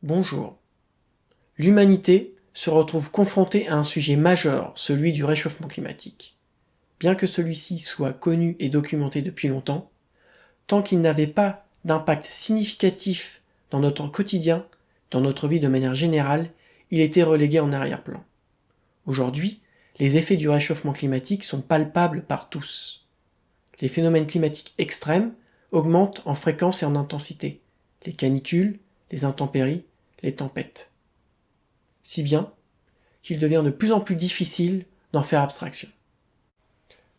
Bonjour. L'humanité se retrouve confrontée à un sujet majeur, celui du réchauffement climatique. Bien que celui-ci soit connu et documenté depuis longtemps, tant qu'il n'avait pas d'impact significatif dans notre quotidien, dans notre vie de manière générale, il était relégué en arrière-plan. Aujourd'hui, les effets du réchauffement climatique sont palpables par tous. Les phénomènes climatiques extrêmes augmentent en fréquence et en intensité. Les canicules, les intempéries, les tempêtes. Si bien qu'il devient de plus en plus difficile d'en faire abstraction.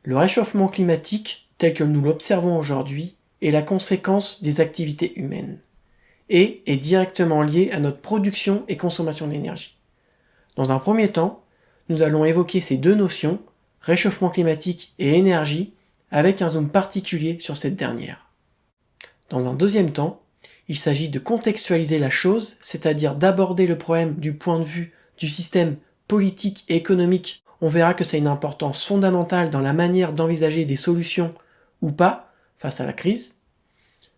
Le réchauffement climatique, tel que nous l'observons aujourd'hui, est la conséquence des activités humaines et est directement lié à notre production et consommation d'énergie. Dans un premier temps, nous allons évoquer ces deux notions, réchauffement climatique et énergie, avec un zoom particulier sur cette dernière. Dans un deuxième temps, il s'agit de contextualiser la chose, c'est-à-dire d'aborder le problème du point de vue du système politique et économique. On verra que ça a une importance fondamentale dans la manière d'envisager des solutions ou pas face à la crise.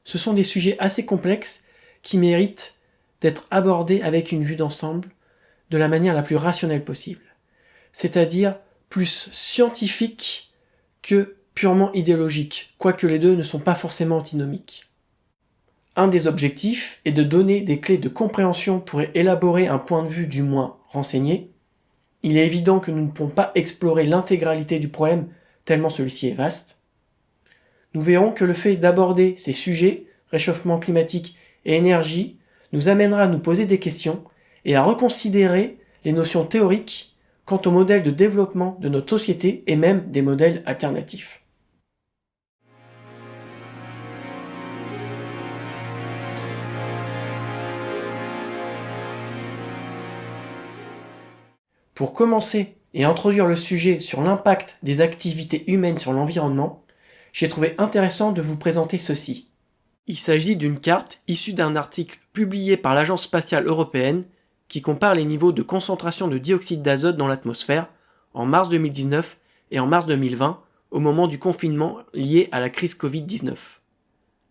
Ce sont des sujets assez complexes qui méritent d'être abordés avec une vue d'ensemble de la manière la plus rationnelle possible, c'est-à-dire plus scientifique que purement idéologique, quoique les deux ne sont pas forcément antinomiques. Un des objectifs est de donner des clés de compréhension pour élaborer un point de vue du moins renseigné. Il est évident que nous ne pouvons pas explorer l'intégralité du problème tellement celui-ci est vaste. Nous verrons que le fait d'aborder ces sujets, réchauffement climatique et énergie, nous amènera à nous poser des questions et à reconsidérer les notions théoriques quant au modèle de développement de notre société et même des modèles alternatifs. Pour commencer et introduire le sujet sur l'impact des activités humaines sur l'environnement, j'ai trouvé intéressant de vous présenter ceci. Il s'agit d'une carte issue d'un article publié par l'Agence spatiale européenne qui compare les niveaux de concentration de dioxyde d'azote dans l'atmosphère en mars 2019 et en mars 2020 au moment du confinement lié à la crise Covid-19.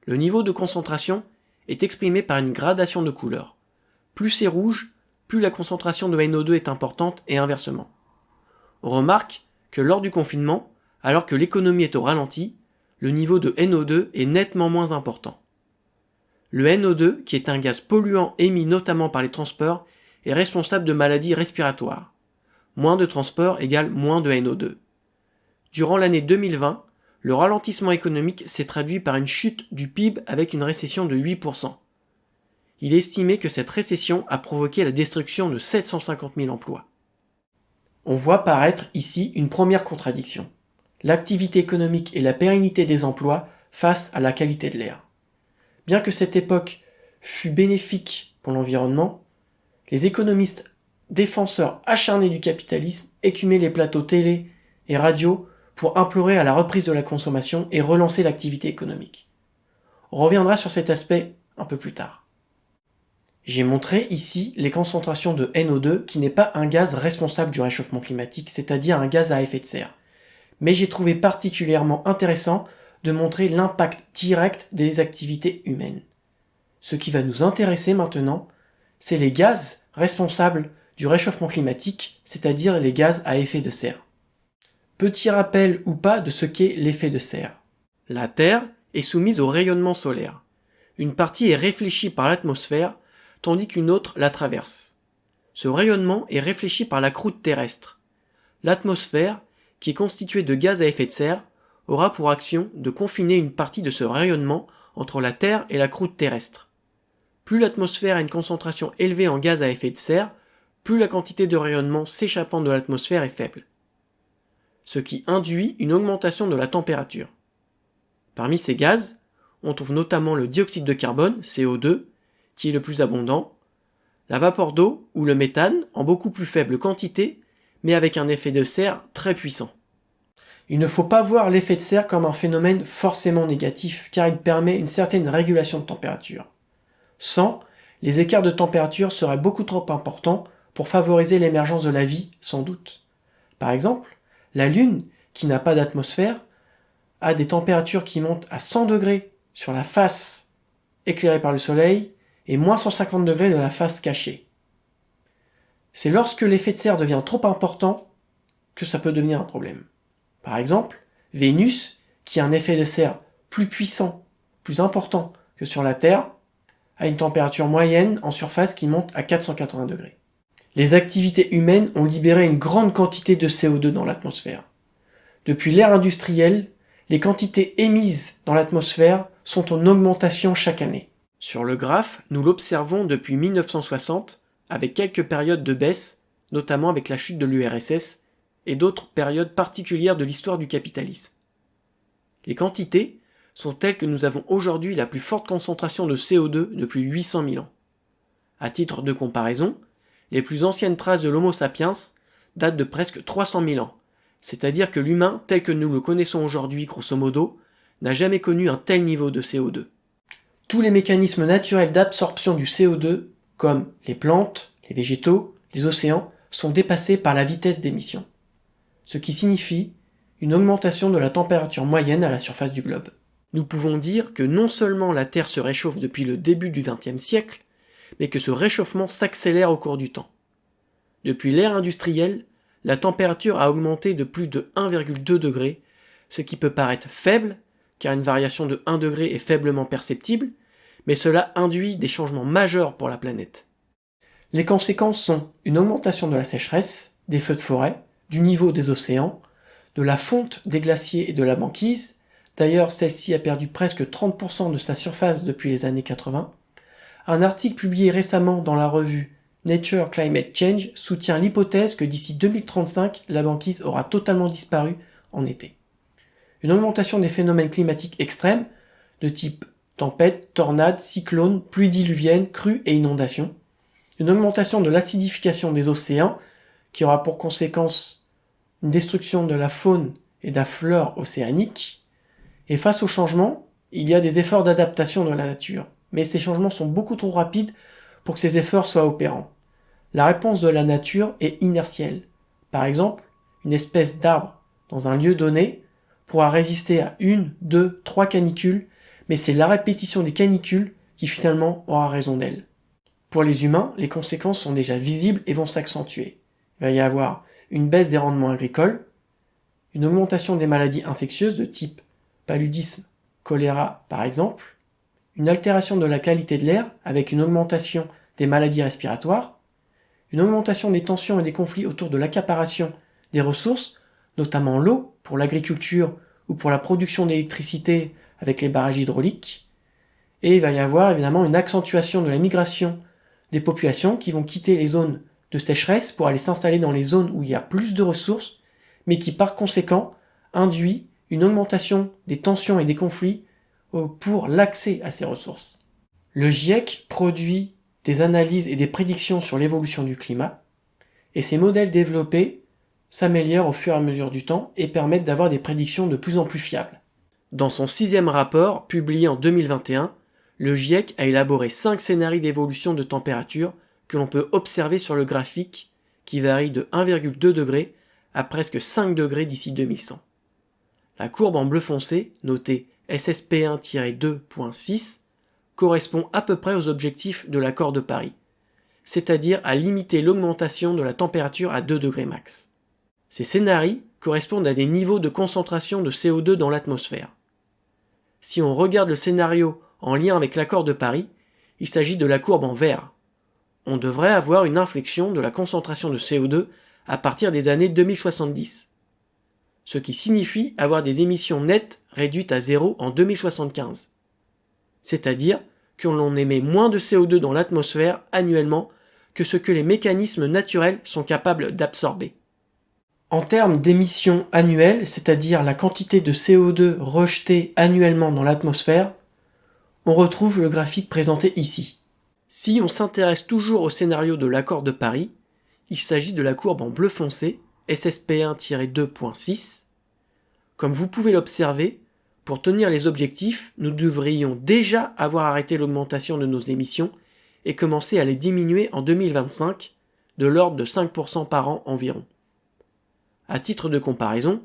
Le niveau de concentration est exprimé par une gradation de couleurs. Plus c'est rouge, plus la concentration de NO2 est importante et inversement. On remarque que lors du confinement, alors que l'économie est au ralenti, le niveau de NO2 est nettement moins important. Le NO2, qui est un gaz polluant émis notamment par les transports, est responsable de maladies respiratoires. Moins de transport égale moins de NO2. Durant l'année 2020, le ralentissement économique s'est traduit par une chute du PIB avec une récession de 8%. Il est estimé que cette récession a provoqué la destruction de 750 000 emplois. On voit paraître ici une première contradiction. L'activité économique et la pérennité des emplois face à la qualité de l'air. Bien que cette époque fût bénéfique pour l'environnement, les économistes défenseurs acharnés du capitalisme écumaient les plateaux télé et radio pour implorer à la reprise de la consommation et relancer l'activité économique. On reviendra sur cet aspect un peu plus tard. J'ai montré ici les concentrations de NO2 qui n'est pas un gaz responsable du réchauffement climatique, c'est-à-dire un gaz à effet de serre. Mais j'ai trouvé particulièrement intéressant de montrer l'impact direct des activités humaines. Ce qui va nous intéresser maintenant, c'est les gaz responsables du réchauffement climatique, c'est-à-dire les gaz à effet de serre. Petit rappel ou pas de ce qu'est l'effet de serre. La Terre est soumise au rayonnement solaire. Une partie est réfléchie par l'atmosphère, tandis qu'une autre la traverse. Ce rayonnement est réfléchi par la croûte terrestre. L'atmosphère, qui est constituée de gaz à effet de serre, aura pour action de confiner une partie de ce rayonnement entre la Terre et la croûte terrestre. Plus l'atmosphère a une concentration élevée en gaz à effet de serre, plus la quantité de rayonnement s'échappant de l'atmosphère est faible. Ce qui induit une augmentation de la température. Parmi ces gaz, on trouve notamment le dioxyde de carbone, CO2, qui est le plus abondant, la vapeur d'eau ou le méthane en beaucoup plus faible quantité, mais avec un effet de serre très puissant. Il ne faut pas voir l'effet de serre comme un phénomène forcément négatif, car il permet une certaine régulation de température. Sans, les écarts de température seraient beaucoup trop importants pour favoriser l'émergence de la vie, sans doute. Par exemple, la Lune, qui n'a pas d'atmosphère, a des températures qui montent à 100 degrés sur la face éclairée par le Soleil et moins 150 degrés de la face cachée. C'est lorsque l'effet de serre devient trop important que ça peut devenir un problème. Par exemple, Vénus, qui a un effet de serre plus puissant, plus important que sur la Terre, a une température moyenne en surface qui monte à 480 degrés. Les activités humaines ont libéré une grande quantité de CO2 dans l'atmosphère. Depuis l'ère industrielle, les quantités émises dans l'atmosphère sont en augmentation chaque année. Sur le graphe, nous l'observons depuis 1960, avec quelques périodes de baisse, notamment avec la chute de l'URSS, et d'autres périodes particulières de l'histoire du capitalisme. Les quantités sont telles que nous avons aujourd'hui la plus forte concentration de CO2 depuis 800 000 ans. À titre de comparaison, les plus anciennes traces de l'Homo sapiens datent de presque 300 000 ans, c'est-à-dire que l'humain tel que nous le connaissons aujourd'hui grosso modo n'a jamais connu un tel niveau de CO2. Tous les mécanismes naturels d'absorption du CO2, comme les plantes, les végétaux, les océans, sont dépassés par la vitesse d'émission, ce qui signifie une augmentation de la température moyenne à la surface du globe. Nous pouvons dire que non seulement la Terre se réchauffe depuis le début du XXe siècle, mais que ce réchauffement s'accélère au cours du temps. Depuis l'ère industrielle, la température a augmenté de plus de 1,2 degré, ce qui peut paraître faible, car une variation de 1 degré est faiblement perceptible, mais cela induit des changements majeurs pour la planète. Les conséquences sont une augmentation de la sécheresse, des feux de forêt, du niveau des océans, de la fonte des glaciers et de la banquise. D'ailleurs, celle-ci a perdu presque 30% de sa surface depuis les années 80. Un article publié récemment dans la revue Nature Climate Change soutient l'hypothèse que d'ici 2035, la banquise aura totalement disparu en été. Une augmentation des phénomènes climatiques extrêmes, de type tempêtes, tornades, cyclones, pluies diluviennes, crues et inondations. Une augmentation de l'acidification des océans, qui aura pour conséquence une destruction de la faune et de la flore océanique. Et face au changement, il y a des efforts d'adaptation de la nature. Mais ces changements sont beaucoup trop rapides pour que ces efforts soient opérants. La réponse de la nature est inertielle. Par exemple, une espèce d'arbre dans un lieu donné pourra résister à 1, 2, 3 canicules, mais c'est la répétition des canicules qui finalement aura raison d'elle. Pour les humains, les conséquences sont déjà visibles et vont s'accentuer. Il va y avoir une baisse des rendements agricoles, une augmentation des maladies infectieuses de type paludisme, choléra par exemple, une altération de la qualité de l'air avec une augmentation des maladies respiratoires, une augmentation des tensions et des conflits autour de l'accaparation des ressources, notamment l'eau pour l'agriculture ou pour la production d'électricité avec les barrages hydrauliques, et il va y avoir évidemment une accentuation de la migration des populations qui vont quitter les zones de sécheresse pour aller s'installer dans les zones où il y a plus de ressources, mais qui par conséquent induit une augmentation des tensions et des conflits pour l'accès à ces ressources. Le GIEC produit des analyses et des prédictions sur l'évolution du climat, et ces modèles développés s'améliorent au fur et à mesure du temps et permettent d'avoir des prédictions de plus en plus fiables. Dans son 6e rapport, publié en 2021, le GIEC a élaboré 5 scénarios d'évolution de température que l'on peut observer sur le graphique, qui varie de 1,2 degré à presque 5 degrés d'ici 2100. La courbe en bleu foncé, notée SSP1-2.6, correspond à peu près aux objectifs de l'accord de Paris, c'est-à-dire à limiter l'augmentation de la température à 2 degrés max. Ces scénarios correspondent à des niveaux de concentration de CO2 dans l'atmosphère. Si on regarde le scénario en lien avec l'accord de Paris, il s'agit de la courbe en vert. On devrait avoir une inflexion de la concentration de CO2 à partir des années 2070, ce qui signifie avoir des émissions nettes réduites à zéro en 2075. C'est-à-dire que l'on émet moins de CO2 dans l'atmosphère annuellement que ce que les mécanismes naturels sont capables d'absorber. En termes d'émissions annuelles, c'est-à-dire la quantité de CO2 rejetée annuellement dans l'atmosphère, on retrouve le graphique présenté ici. Si on s'intéresse toujours au scénario de l'accord de Paris, il s'agit de la courbe en bleu foncé, SSP1-2.6. Comme vous pouvez l'observer, pour tenir les objectifs, nous devrions déjà avoir arrêté l'augmentation de nos émissions et commencer à les diminuer en 2025, de l'ordre de 5% par an environ. À titre de comparaison,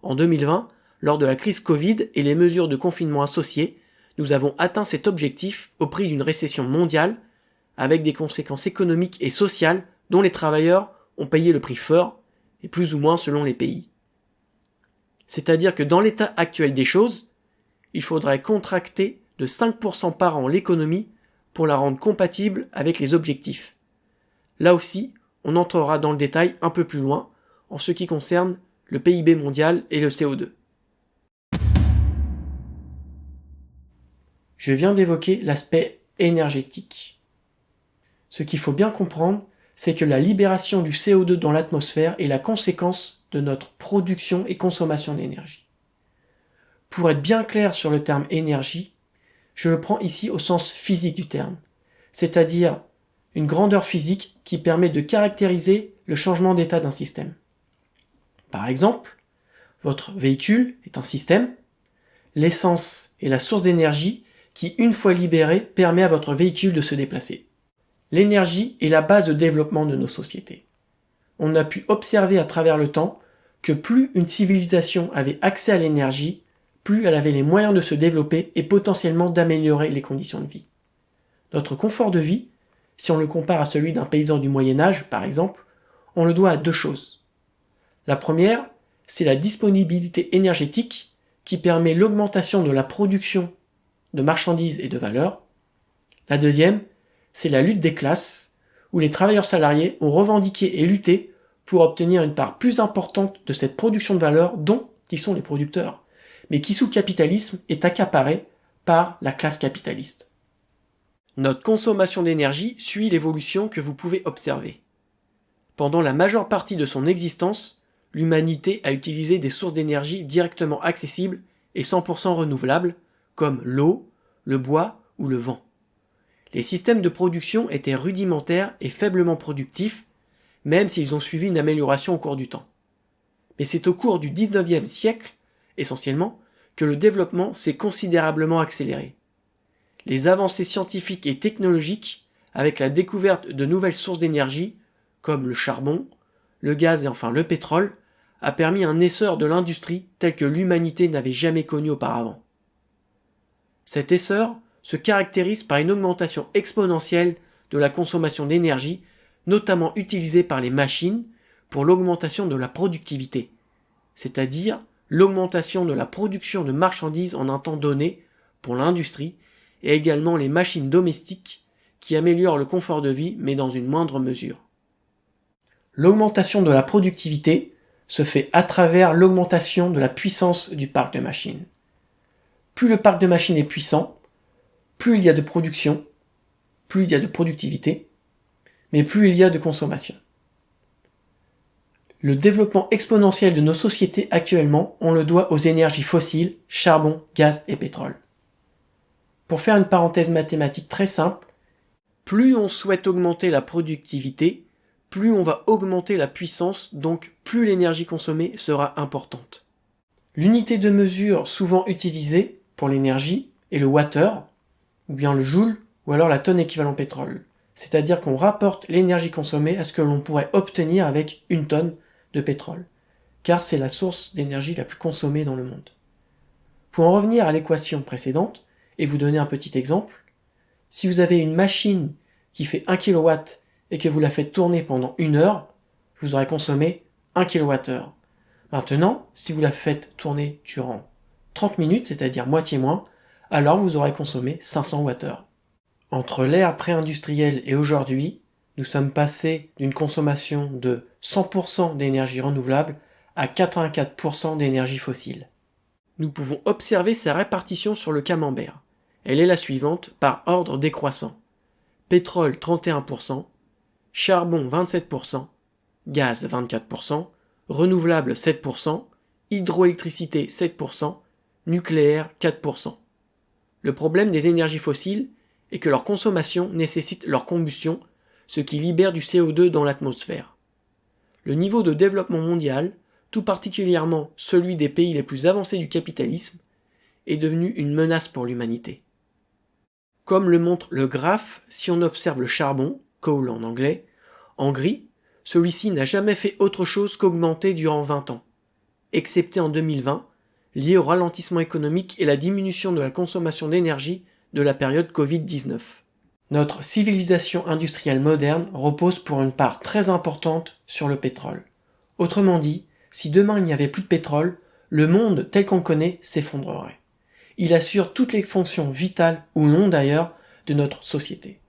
en 2020, lors de la crise Covid et les mesures de confinement associées, nous avons atteint cet objectif au prix d'une récession mondiale avec des conséquences économiques et sociales dont les travailleurs ont payé le prix fort, et plus ou moins selon les pays. C'est-à-dire que dans l'état actuel des choses, il faudrait contracter de 5% par an l'économie pour la rendre compatible avec les objectifs. Là aussi, on entrera dans le détail un peu plus loin en ce qui concerne le PIB mondial et le CO2. Je viens d'évoquer l'aspect énergétique. Ce qu'il faut bien comprendre, c'est que la libération du CO2 dans l'atmosphère est la conséquence de notre production et consommation d'énergie. Pour être bien clair sur le terme énergie, je le prends ici au sens physique du terme, c'est-à-dire une grandeur physique qui permet de caractériser le changement d'état d'un système. Par exemple, votre véhicule est un système, l'essence est la source d'énergie qui, une fois libérée, permet à votre véhicule de se déplacer. L'énergie est la base de développement de nos sociétés. On a pu observer à travers le temps que plus une civilisation avait accès à l'énergie, plus elle avait les moyens de se développer et potentiellement d'améliorer les conditions de vie. Notre confort de vie, si on le compare à celui d'un paysan du Moyen-Âge par exemple, on le doit à deux choses. La première, c'est la disponibilité énergétique qui permet l'augmentation de la production de marchandises et de valeurs. La deuxième, c'est la lutte des classes, où les travailleurs salariés ont revendiqué et lutté pour obtenir une part plus importante de cette production de valeur dont ils sont les producteurs, mais qui sous le capitalisme est accaparée par la classe capitaliste. Notre consommation d'énergie suit l'évolution que vous pouvez observer. Pendant la majeure partie de son existence, l'humanité a utilisé des sources d'énergie directement accessibles et 100% renouvelables, comme l'eau, le bois ou le vent. Les systèmes de production étaient rudimentaires et faiblement productifs, même s'ils ont suivi une amélioration au cours du temps. Mais c'est au cours du 19e siècle, essentiellement, que le développement s'est considérablement accéléré. Les avancées scientifiques et technologiques, avec la découverte de nouvelles sources d'énergie, comme le charbon, le gaz et enfin le pétrole, a permis un essor de l'industrie tel que l'humanité n'avait jamais connu auparavant. Cet essor se caractérise par une augmentation exponentielle de la consommation d'énergie, notamment utilisée par les machines pour l'augmentation de la productivité, c'est-à-dire l'augmentation de la production de marchandises en un temps donné pour l'industrie et également les machines domestiques qui améliorent le confort de vie mais dans une moindre mesure. L'augmentation de la productivité se fait à travers l'augmentation de la puissance du parc de machines. Plus le parc de machines est puissant, plus il y a de production, plus il y a de productivité, mais plus il y a de consommation. Le développement exponentiel de nos sociétés actuellement, on le doit aux énergies fossiles, charbon, gaz et pétrole. Pour faire une parenthèse mathématique très simple, plus on souhaite augmenter la productivité, plus on va augmenter la puissance, donc plus l'énergie consommée sera importante. L'unité de mesure souvent utilisée pour l'énergie est le wattheure, ou bien le joule, ou alors la tonne équivalent pétrole. C'est-à-dire qu'on rapporte l'énergie consommée à ce que l'on pourrait obtenir avec une tonne de pétrole, car c'est la source d'énergie la plus consommée dans le monde. Pour en revenir à l'équation précédente, et vous donner un petit exemple, si vous avez une machine qui fait 1 kW et que vous la faites tourner pendant 1 heure, vous aurez consommé 1 kWh. Maintenant, si vous la faites tourner durant 30 minutes, c'est-à-dire moitié moins, alors vous aurez consommé 500 Wh. Entre l'ère pré-industrielle et aujourd'hui, nous sommes passés d'une consommation de 100% d'énergie renouvelable à 84% d'énergie fossile. Nous pouvons observer sa répartition sur le camembert. Elle est la suivante par ordre décroissant. Pétrole 31%, charbon 27%, gaz 24%, renouvelable 7%, hydroélectricité 7%, nucléaire 4%. Le problème des énergies fossiles est que leur consommation nécessite leur combustion, ce qui libère du CO2 dans l'atmosphère. Le niveau de développement mondial, tout particulièrement celui des pays les plus avancés du capitalisme, est devenu une menace pour l'humanité. Comme le montre le graphe, si on observe le charbon, coal en anglais, en gris, celui-ci n'a jamais fait autre chose qu'augmenter durant 20 ans, excepté en 2020, lié au ralentissement économique et la diminution de la consommation d'énergie de la période Covid-19. Notre civilisation industrielle moderne repose pour une part très importante sur le pétrole. Autrement dit, si demain il n'y avait plus de pétrole, le monde tel qu'on le connaît s'effondrerait. Il assure toutes les fonctions vitales, ou non d'ailleurs, de notre société.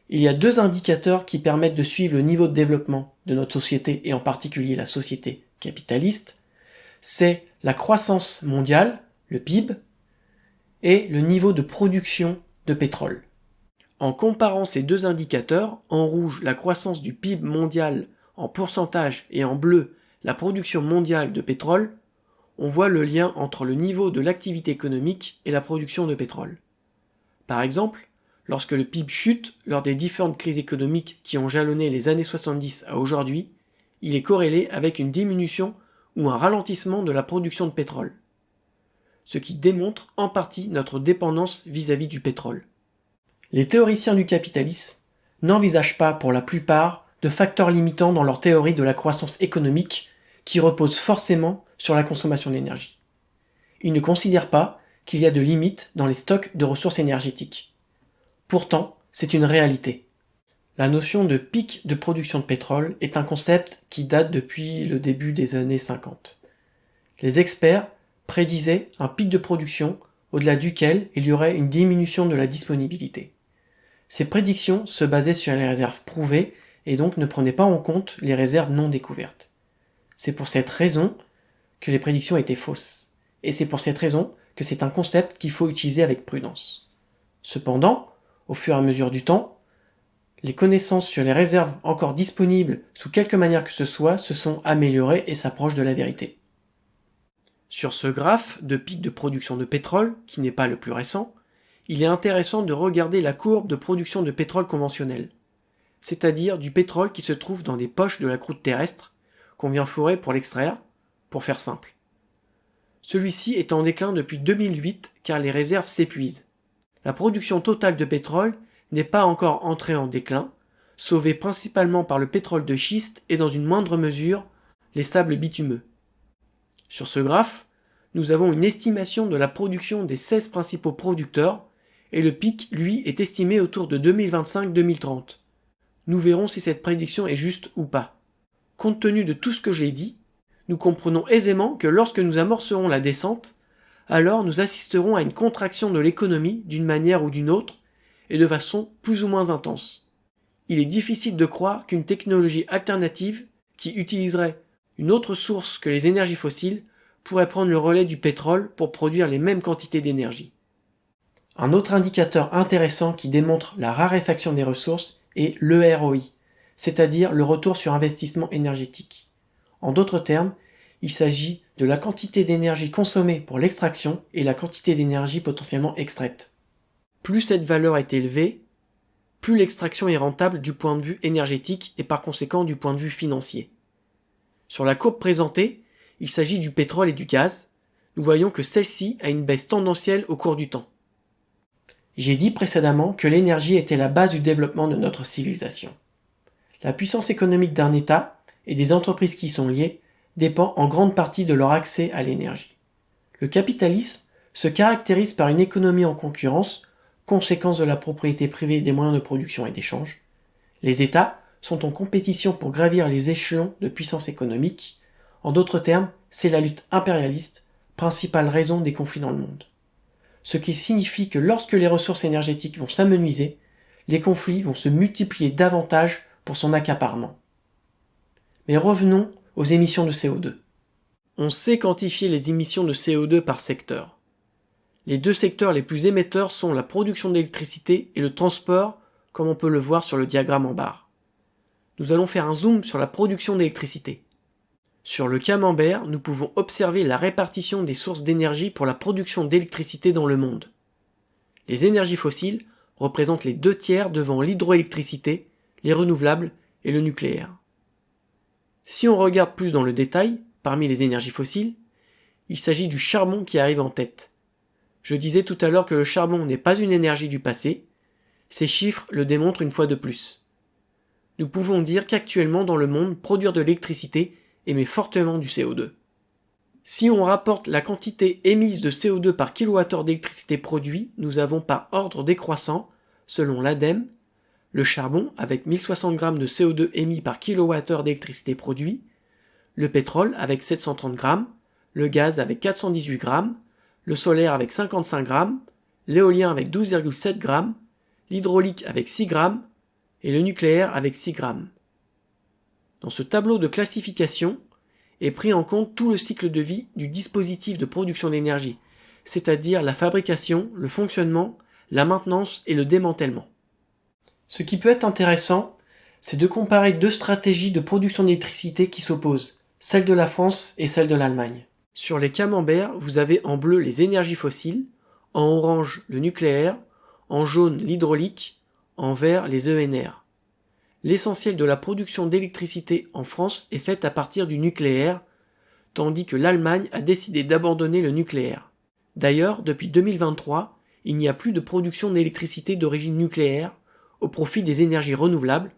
Il y a deux indicateurs qui permettent de suivre le niveau de développement de notre société, et en particulier la société capitaliste. C'est la croissance mondiale, le PIB, et le niveau de production de pétrole. En comparant ces deux indicateurs, en rouge la croissance du PIB mondial en pourcentage et en bleu la production mondiale de pétrole, on voit le lien entre le niveau de l'activité économique et la production de pétrole. Par exemple, lorsque le PIB chute lors des différentes crises économiques qui ont jalonné les années 70 à aujourd'hui, il est corrélé avec une diminution ou un ralentissement de la production de pétrole, ce qui démontre en partie notre dépendance vis-à-vis du pétrole. Les théoriciens du capitalisme n'envisagent pas pour la plupart de facteurs limitants dans leur théorie de la croissance économique qui repose forcément sur la consommation d'énergie. Ils ne considèrent pas qu'il y a de limites dans les stocks de ressources énergétiques. Pourtant, c'est une réalité. La notion de pic de production de pétrole est un concept qui date depuis le début des années 50. Les experts prédisaient un pic de production au-delà duquel il y aurait une diminution de la disponibilité. Ces prédictions se basaient sur les réserves prouvées et donc ne prenaient pas en compte les réserves non découvertes. C'est pour cette raison que les prédictions étaient fausses. Et c'est pour cette raison que c'est un concept qu'il faut utiliser avec prudence. Cependant, au fur et à mesure du temps, les connaissances sur les réserves encore disponibles sous quelque manière que ce soit se sont améliorées et s'approchent de la vérité. Sur ce graphe de pic de production de pétrole, qui n'est pas le plus récent, il est intéressant de regarder la courbe de production de pétrole conventionnel, c'est-à-dire du pétrole qui se trouve dans des poches de la croûte terrestre, qu'on vient forer pour l'extraire, pour faire simple. Celui-ci est en déclin depuis 2008 car les réserves s'épuisent. La production totale de pétrole n'est pas encore entrée en déclin, sauvée principalement par le pétrole de schiste et dans une moindre mesure les sables bitumeux. Sur ce graphe, nous avons une estimation de la production des 16 principaux producteurs et le pic, lui, est estimé autour de 2025-2030. Nous verrons si cette prédiction est juste ou pas. Compte tenu de tout ce que j'ai dit, nous comprenons aisément que lorsque nous amorcerons la descente, alors nous assisterons à une contraction de l'économie d'une manière ou d'une autre et de façon plus ou moins intense. Il est difficile de croire qu'une technologie alternative qui utiliserait une autre source que les énergies fossiles pourrait prendre le relais du pétrole pour produire les mêmes quantités d'énergie. Un autre indicateur intéressant qui démontre la raréfaction des ressources est l'EROI, c'est-à-dire le retour sur investissement énergétique. En d'autres termes, il s'agit de la quantité d'énergie consommée pour l'extraction et la quantité d'énergie potentiellement extraite. Plus cette valeur est élevée, plus l'extraction est rentable du point de vue énergétique et par conséquent du point de vue financier. Sur la courbe présentée, il s'agit du pétrole et du gaz. Nous voyons que celle-ci a une baisse tendancielle au cours du temps. J'ai dit précédemment que l'énergie était la base du développement de notre civilisation. La puissance économique d'un État et des entreprises qui y sont liées dépend en grande partie de leur accès à l'énergie. Le capitalisme se caractérise par une économie en concurrence, conséquence de la propriété privée des moyens de production et d'échange. Les États sont en compétition pour gravir les échelons de puissance économique. En d'autres termes, c'est la lutte impérialiste, principale raison des conflits dans le monde. Ce qui signifie que lorsque les ressources énergétiques vont s'amenuiser, les conflits vont se multiplier davantage pour son accaparement. Mais revenons aux émissions de CO2. On sait quantifier les émissions de CO2 par secteur. Les deux secteurs les plus émetteurs sont la production d'électricité et le transport, comme on peut le voir sur le diagramme en barre. Nous allons faire un zoom sur la production d'électricité. Sur le camembert, nous pouvons observer la répartition des sources d'énergie pour la production d'électricité dans le monde. Les énergies fossiles représentent les 2/3 devant l'hydroélectricité, les renouvelables et le nucléaire. Si on regarde plus dans le détail, parmi les énergies fossiles, il s'agit du charbon qui arrive en tête. Je disais tout à l'heure que le charbon n'est pas une énergie du passé, ces chiffres le démontrent une fois de plus. Nous pouvons dire qu'actuellement dans le monde, produire de l'électricité émet fortement du CO2. Si on rapporte la quantité émise de CO2 par kilowattheure d'électricité produit, nous avons par ordre décroissant selon l'ADEME, le charbon avec 1060 g de CO2 émis par kWh d'électricité produit, le pétrole avec 730 g, le gaz avec 418 g, le solaire avec 55 g, l'éolien avec 12,7 g, l'hydraulique avec 6 g et le nucléaire avec 6 g. Dans ce tableau de classification est pris en compte tout le cycle de vie du dispositif de production d'énergie, c'est-à-dire la fabrication, le fonctionnement, la maintenance et le démantèlement. Ce qui peut être intéressant, c'est de comparer deux stratégies de production d'électricité qui s'opposent, celle de la France et celle de l'Allemagne. Sur les camemberts, vous avez en bleu les énergies fossiles, en orange le nucléaire, en jaune l'hydraulique, en vert les ENR. L'essentiel de la production d'électricité en France est faite à partir du nucléaire, tandis que l'Allemagne a décidé d'abandonner le nucléaire. D'ailleurs, depuis 2023, il n'y a plus de production d'électricité d'origine nucléaire au profit des énergies renouvelables,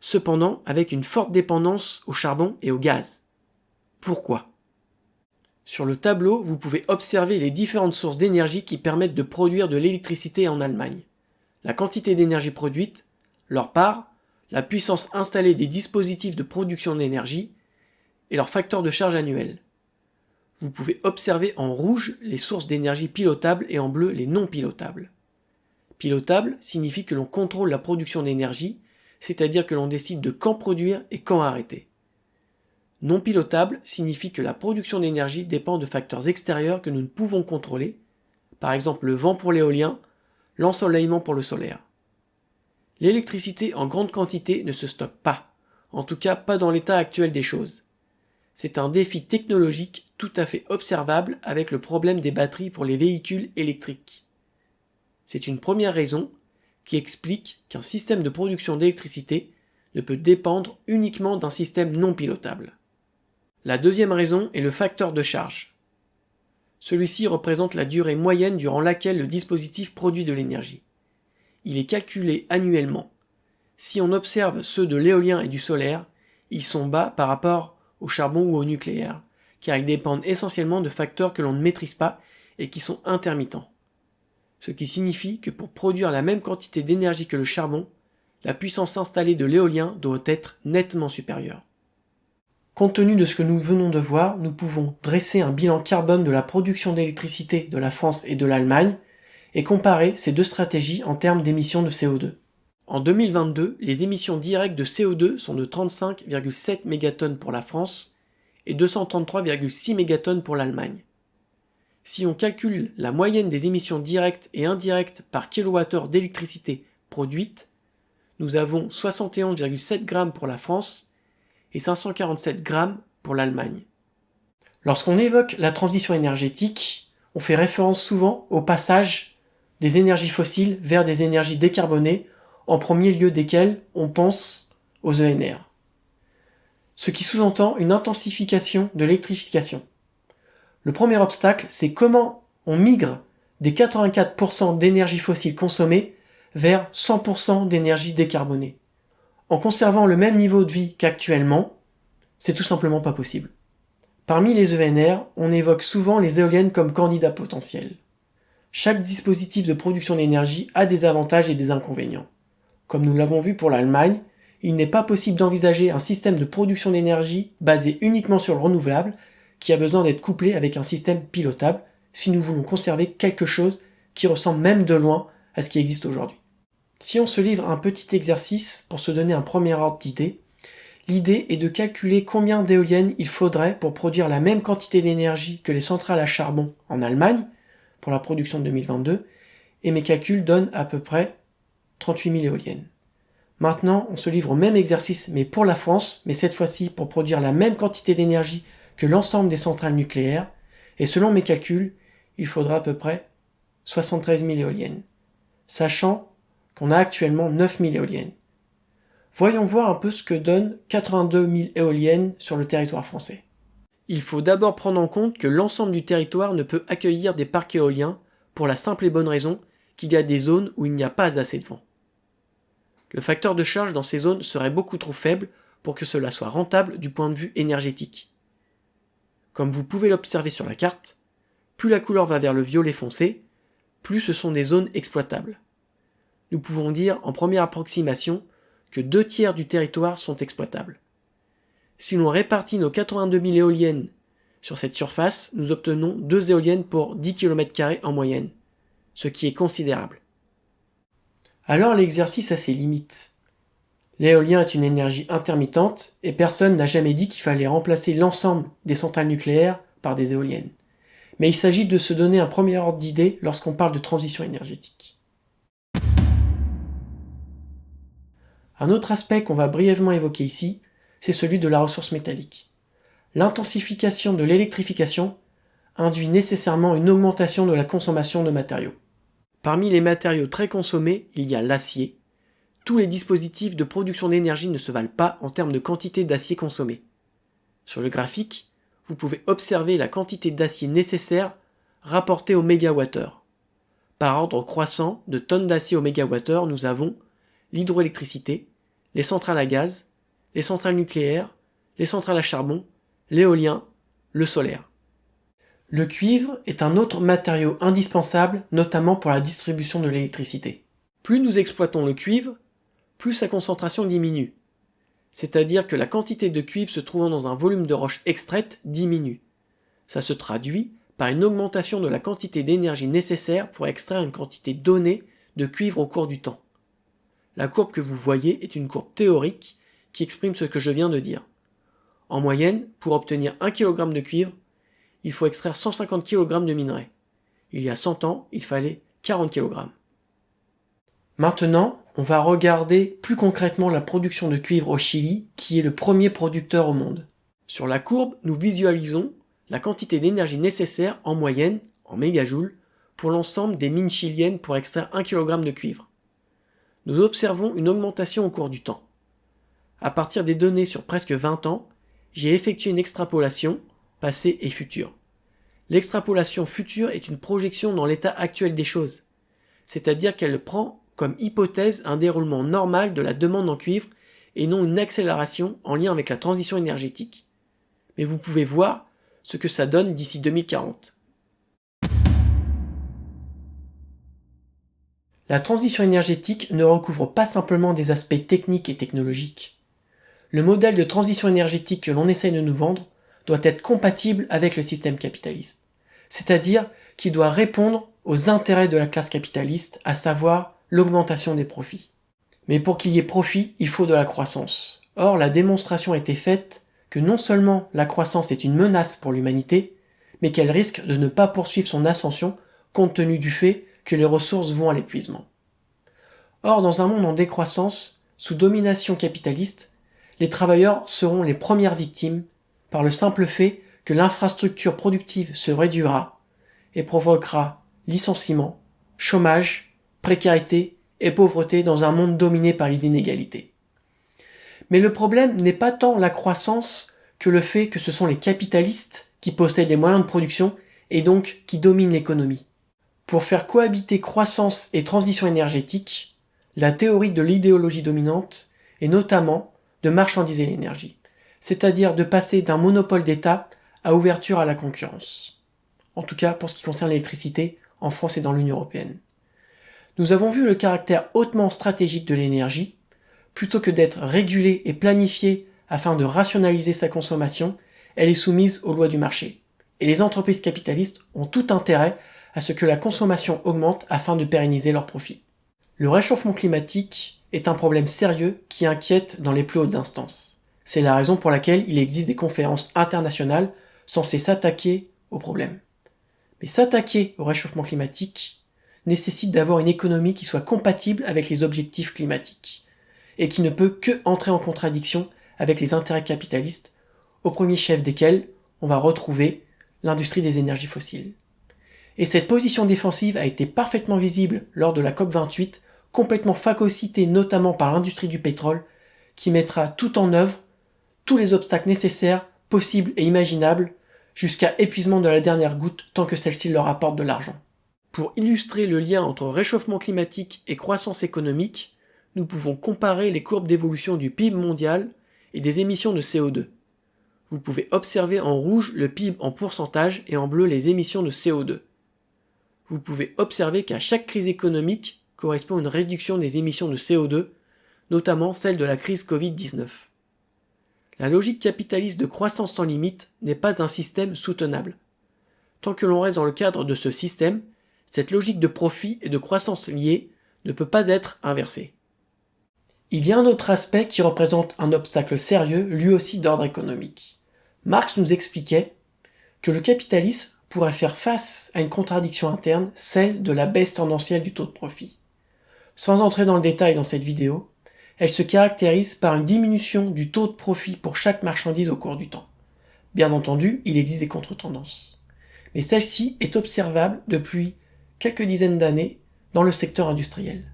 cependant avec une forte dépendance au charbon et au gaz. Pourquoi ? Sur le tableau, vous pouvez observer les différentes sources d'énergie qui permettent de produire de l'électricité en Allemagne. La quantité d'énergie produite, leur part, la puissance installée des dispositifs de production d'énergie et leur facteur de charge annuel. Vous pouvez observer en rouge les sources d'énergie pilotables et en bleu les non pilotables. Pilotable signifie que l'on contrôle la production d'énergie, c'est-à-dire que l'on décide de quand produire et quand arrêter. Non pilotable signifie que la production d'énergie dépend de facteurs extérieurs que nous ne pouvons contrôler, par exemple le vent pour l'éolien, l'ensoleillement pour le solaire. L'électricité en grande quantité ne se stocke pas, en tout cas pas dans l'état actuel des choses. C'est un défi technologique tout à fait observable avec le problème des batteries pour les véhicules électriques. C'est une première raison qui explique qu'un système de production d'électricité ne peut dépendre uniquement d'un système non pilotable. La deuxième raison est le facteur de charge. Celui-ci représente la durée moyenne durant laquelle le dispositif produit de l'énergie. Il est calculé annuellement. Si on observe ceux de l'éolien et du solaire, ils sont bas par rapport au charbon ou au nucléaire, car ils dépendent essentiellement de facteurs que l'on ne maîtrise pas et qui sont intermittents. Ce qui signifie que pour produire la même quantité d'énergie que le charbon, la puissance installée de l'éolien doit être nettement supérieure. Compte tenu de ce que nous venons de voir, nous pouvons dresser un bilan carbone de la production d'électricité de la France et de l'Allemagne et comparer ces deux stratégies en termes d'émissions de CO2. En 2022, les émissions directes de CO2 sont de 35,7 mégatonnes pour la France et 233,6 mégatonnes pour l'Allemagne. Si on calcule la moyenne des émissions directes et indirectes par kilowattheure d'électricité produite, nous avons 71,7 grammes pour la France et 547 grammes pour l'Allemagne. Lorsqu'on évoque la transition énergétique, on fait référence souvent au passage des énergies fossiles vers des énergies décarbonées, en premier lieu desquelles on pense aux ENR. Ce qui sous-entend une intensification de l'électrification. Le premier obstacle, c'est comment on migre des 84% d'énergie fossile consommée vers 100% d'énergie décarbonée. En conservant le même niveau de vie qu'actuellement, c'est tout simplement pas possible. Parmi les ENR, on évoque souvent les éoliennes comme candidats potentiels. Chaque dispositif de production d'énergie a des avantages et des inconvénients. Comme nous l'avons vu pour l'Allemagne, il n'est pas possible d'envisager un système de production d'énergie basé uniquement sur le renouvelable qui a besoin d'être couplé avec un système pilotable si nous voulons conserver quelque chose qui ressemble même de loin à ce qui existe aujourd'hui. Si on se livre un petit exercice pour se donner un premier ordre d'idée, l'idée est de calculer combien d'éoliennes il faudrait pour produire la même quantité d'énergie que les centrales à charbon en Allemagne pour la production de 2022, et mes calculs donnent à peu près 38 000 éoliennes. Maintenant, on se livre au même exercice, mais pour la France, mais cette fois-ci pour produire la même quantité d'énergie que l'ensemble des centrales nucléaires, et selon mes calculs, il faudra à peu près 73 000 éoliennes, sachant qu'on a actuellement 9 000 éoliennes. Voyons voir un peu ce que donnent 82 000 éoliennes sur le territoire français. Il faut d'abord prendre en compte que l'ensemble du territoire ne peut accueillir des parcs éoliens pour la simple et bonne raison qu'il y a des zones où il n'y a pas assez de vent. Le facteur de charge dans ces zones serait beaucoup trop faible pour que cela soit rentable du point de vue énergétique. Comme vous pouvez l'observer sur la carte, plus la couleur va vers le violet foncé, plus ce sont des zones exploitables. nous pouvons dire en première approximation que 2/3 du territoire sont exploitables. Si l'on répartit nos 82 000 éoliennes sur cette surface, nous obtenons 2 éoliennes pour 10 km² en moyenne, ce qui est considérable. Alors l'exercice a ses limites. L'éolien est une énergie intermittente et personne n'a jamais dit qu'il fallait remplacer l'ensemble des centrales nucléaires par des éoliennes. Mais il s'agit de se donner un premier ordre d'idée lorsqu'on parle de transition énergétique. Un autre aspect qu'on va brièvement évoquer ici, c'est celui de la ressource métallique. L'intensification de l'électrification induit nécessairement une augmentation de la consommation de matériaux. Parmi les matériaux très consommés, il y a l'acier. Tous les dispositifs de production d'énergie ne se valent pas en termes de quantité d'acier consommé. Sur le graphique, vous pouvez observer la quantité d'acier nécessaire rapportée au mégawattheure. Par ordre croissant de tonnes d'acier au mégawattheure, nous avons l'hydroélectricité, les centrales à gaz, les centrales nucléaires, les centrales à charbon, l'éolien, le solaire. Le cuivre est un autre matériau indispensable, notamment pour la distribution de l'électricité. Plus nous exploitons le cuivre, plus sa concentration diminue. C'est-à-dire que la quantité de cuivre se trouvant dans un volume de roche extraite diminue. Ça se traduit par une augmentation de la quantité d'énergie nécessaire pour extraire une quantité donnée de cuivre au cours du temps. La courbe que vous voyez est une courbe théorique qui exprime ce que je viens de dire. En moyenne, pour obtenir 1 kg de cuivre, il faut extraire 150 kg de minerai. Il y a 100 ans, il fallait 40 kg. Maintenant, on va regarder plus concrètement la production de cuivre au Chili, qui est le premier producteur au monde. Sur la courbe, nous visualisons la quantité d'énergie nécessaire en moyenne, en mégajoules, pour l'ensemble des mines chiliennes pour extraire 1 kg de cuivre. Nous observons une augmentation au cours du temps. À partir des données sur presque 20 ans, j'ai effectué une extrapolation, passé et futur. L'extrapolation future est une projection dans l'état actuel des choses, c'est-à-dire qu'elle prend comme hypothèse un déroulement normal de la demande en cuivre et non une accélération en lien avec la transition énergétique. Mais vous pouvez voir ce que ça donne d'ici 2040. La transition énergétique ne recouvre pas simplement des aspects techniques et technologiques. Le modèle de transition énergétique que l'on essaye de nous vendre doit être compatible avec le système capitaliste. C'est-à-dire qu'il doit répondre aux intérêts de la classe capitaliste, à savoir l'augmentation des profits. Mais pour qu'il y ait profit, il faut de la croissance. Or, la démonstration a été faite que non seulement la croissance est une menace pour l'humanité, mais qu'elle risque de ne pas poursuivre son ascension compte tenu du fait que les ressources vont à l'épuisement. Or, dans un monde en décroissance, sous domination capitaliste, les travailleurs seront les premières victimes par le simple fait que l'infrastructure productive se réduira et provoquera licenciements, chômage, précarité et pauvreté dans un monde dominé par les inégalités. Mais le problème n'est pas tant la croissance que le fait que ce sont les capitalistes qui possèdent les moyens de production et donc qui dominent l'économie. Pour faire cohabiter croissance et transition énergétique, la théorie de l'idéologie dominante est notamment de marchandiser l'énergie, c'est-à-dire de passer d'un monopole d'État à ouverture à la concurrence. En tout cas pour ce qui concerne l'électricité en France et dans l'Union européenne. Nous avons vu le caractère hautement stratégique de l'énergie. Plutôt que d'être régulée et planifiée afin de rationaliser sa consommation, elle est soumise aux lois du marché. Et les entreprises capitalistes ont tout intérêt à ce que la consommation augmente afin de pérenniser leurs profits. Le réchauffement climatique est un problème sérieux qui inquiète dans les plus hautes instances. C'est la raison pour laquelle il existe des conférences internationales censées s'attaquer au problème. Mais s'attaquer au réchauffement climatique nécessite d'avoir une économie qui soit compatible avec les objectifs climatiques et qui ne peut que entrer en contradiction avec les intérêts capitalistes, au premier chef desquels on va retrouver l'industrie des énergies fossiles. Et cette position défensive a été parfaitement visible lors de la COP28, complètement phagocytée notamment par l'industrie du pétrole, qui mettra tout en œuvre, tous les obstacles nécessaires, possibles et imaginables, jusqu'à épuisement de la dernière goutte tant que celle-ci leur apporte de l'argent. Pour illustrer le lien entre réchauffement climatique et croissance économique, nous pouvons comparer les courbes d'évolution du PIB mondial et des émissions de CO2. Vous pouvez observer en rouge le PIB en pourcentage et en bleu les émissions de CO2. Vous pouvez observer qu'à chaque crise économique, correspond à une réduction des émissions de CO2, notamment celle de la crise Covid-19. La logique capitaliste de croissance sans limite n'est pas un système soutenable. Tant que l'on reste dans le cadre de ce système, cette logique de profit et de croissance liée ne peut pas être inversée. Il y a un autre aspect qui représente un obstacle sérieux, lui aussi d'ordre économique. Marx nous expliquait que le capitalisme pourrait faire face à une contradiction interne, celle de la baisse tendancielle du taux de profit. Sans entrer dans le détail dans cette vidéo, elle se caractérise par une diminution du taux de profit pour chaque marchandise au cours du temps. Bien entendu, il existe des contre-tendances. Mais celle-ci est observable depuis quelques dizaines d'années dans le secteur industriel.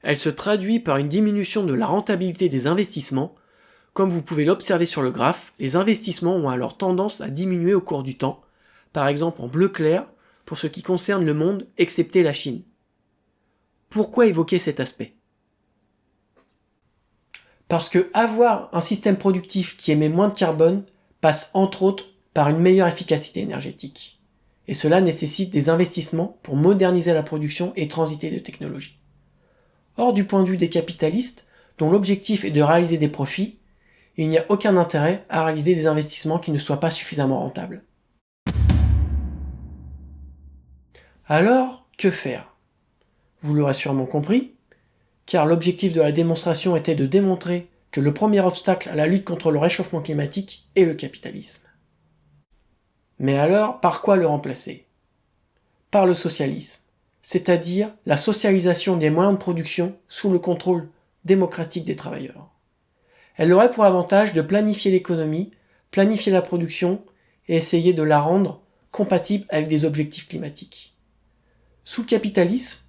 Elle se traduit par une diminution de la rentabilité des investissements. Comme vous pouvez l'observer sur le graphe, les investissements ont alors tendance à diminuer au cours du temps, par exemple en bleu clair pour ce qui concerne le monde excepté la Chine. Pourquoi évoquer cet aspect ? Parce que avoir un système productif qui émet moins de carbone passe entre autres par une meilleure efficacité énergétique. Et cela nécessite des investissements pour moderniser la production et transiter de technologies. Or, du point de vue des capitalistes, dont l'objectif est de réaliser des profits, il n'y a aucun intérêt à réaliser des investissements qui ne soient pas suffisamment rentables. Alors, que faire ? Vous l'aurez sûrement compris, car l'objectif de la démonstration était de démontrer que le premier obstacle à la lutte contre le réchauffement climatique est le capitalisme. Mais alors, par quoi le remplacer ? Par le socialisme, c'est-à-dire la socialisation des moyens de production sous le contrôle démocratique des travailleurs. Elle aurait pour avantage de planifier l'économie, planifier la production et essayer de la rendre compatible avec des objectifs climatiques. Sous le capitalisme,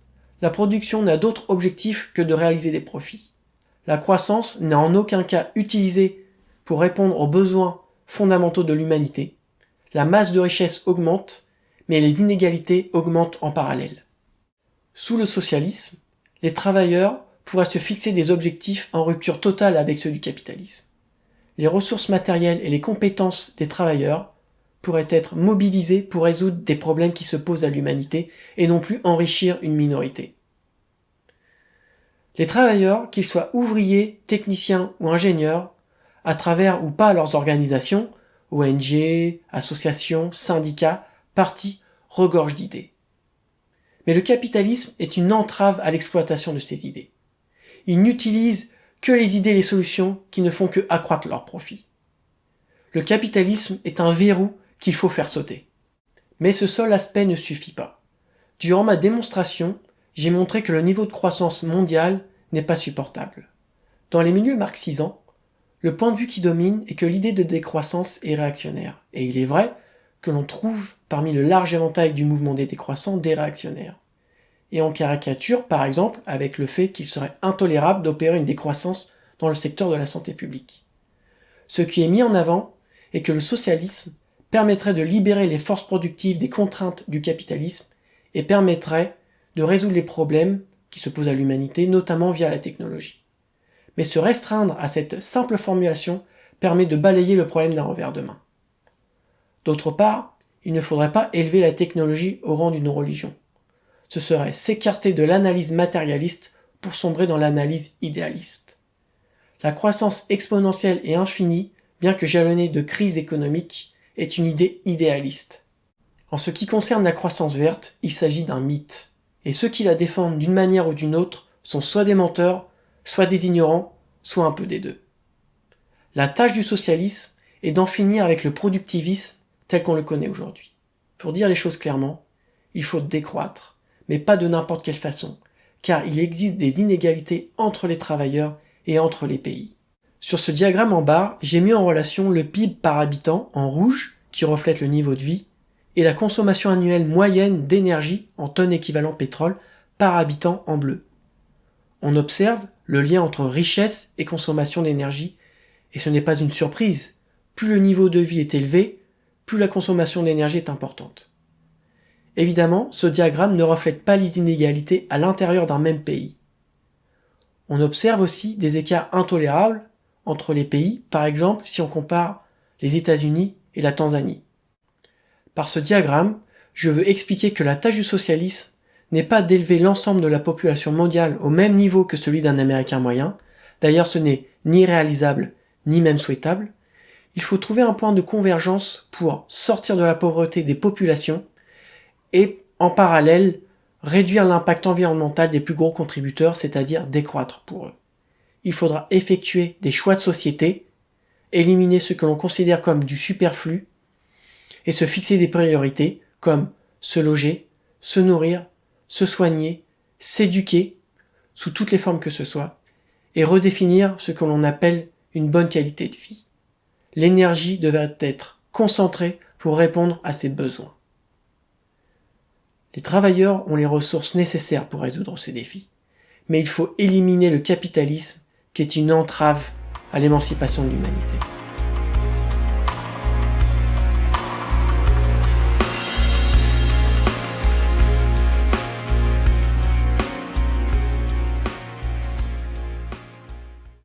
la production n'a d'autre objectif que de réaliser des profits. La croissance n'est en aucun cas utilisée pour répondre aux besoins fondamentaux de l'humanité. La masse de richesse augmente, mais les inégalités augmentent en parallèle. Sous le socialisme, les travailleurs pourraient se fixer des objectifs en rupture totale avec ceux du capitalisme. Les ressources matérielles et les compétences des travailleurs pourraient être mobilisées pour résoudre des problèmes qui se posent à l'humanité et non plus enrichir une minorité. Les travailleurs, qu'ils soient ouvriers, techniciens ou ingénieurs, à travers ou pas leurs organisations, ONG, associations, syndicats, partis, regorgent d'idées. Mais le capitalisme est une entrave à l'exploitation de ces idées. Il n'utilise que les idées et les solutions qui ne font que accroître leurs profits. Le capitalisme est un verrou qu'il faut faire sauter. Mais ce seul aspect ne suffit pas. Durant ma démonstration, j'ai montré que le niveau de croissance mondiale n'est pas supportable. Dans les milieux marxisants, le point de vue qui domine est que l'idée de décroissance est réactionnaire. Et il est vrai que l'on trouve parmi le large éventail du mouvement des décroissants des réactionnaires. Et on caricature par exemple avec le fait qu'il serait intolérable d'opérer une décroissance dans le secteur de la santé publique. Ce qui est mis en avant est que le socialisme permettrait de libérer les forces productives des contraintes du capitalisme et permettrait de résoudre les problèmes qui se posent à l'humanité, notamment via la technologie. Mais se restreindre à cette simple formulation permet de balayer le problème d'un revers de main. D'autre part, il ne faudrait pas élever la technologie au rang d'une religion. Ce serait s'écarter de l'analyse matérialiste pour sombrer dans l'analyse idéaliste. La croissance exponentielle et infinie, bien que jalonnée de crises économiques, est une idée idéaliste. En ce qui concerne la croissance verte, il s'agit d'un mythe. Et ceux qui la défendent d'une manière ou d'une autre sont soit des menteurs, soit des ignorants, soit un peu des deux. La tâche du socialisme est d'en finir avec le productivisme tel qu'on le connaît aujourd'hui. Pour dire les choses clairement, il faut décroître, mais pas de n'importe quelle façon, car il existe des inégalités entre les travailleurs et entre les pays. Sur ce diagramme en bas, j'ai mis en relation le PIB par habitant en rouge, qui reflète le niveau de vie, et la consommation annuelle moyenne d'énergie en tonnes équivalent pétrole par habitant en bleu. On observe le lien entre richesse et consommation d'énergie, et ce n'est pas une surprise. Plus le niveau de vie est élevé, plus la consommation d'énergie est importante. Évidemment, ce diagramme ne reflète pas les inégalités à l'intérieur d'un même pays. On observe aussi des écarts intolérables entre les pays, par exemple si on compare les États-Unis et la Tanzanie. Par ce diagramme, je veux expliquer que la tâche du socialisme n'est pas d'élever l'ensemble de la population mondiale au même niveau que celui d'un Américain moyen. D'ailleurs, ce n'est ni réalisable, ni même souhaitable. Il faut trouver un point de convergence pour sortir de la pauvreté des populations et, en parallèle, réduire l'impact environnemental des plus gros contributeurs, c'est-à-dire décroître pour eux. Il faudra effectuer des choix de société, éliminer ce que l'on considère comme du superflu et se fixer des priorités comme se loger, se nourrir, se soigner, s'éduquer, sous toutes les formes que ce soit, et redéfinir ce que l'on appelle une bonne qualité de vie. L'énergie devrait être concentrée pour répondre à ces besoins. Les travailleurs ont les ressources nécessaires pour résoudre ces défis, mais il faut éliminer le capitalisme qui est une entrave à l'émancipation de l'humanité.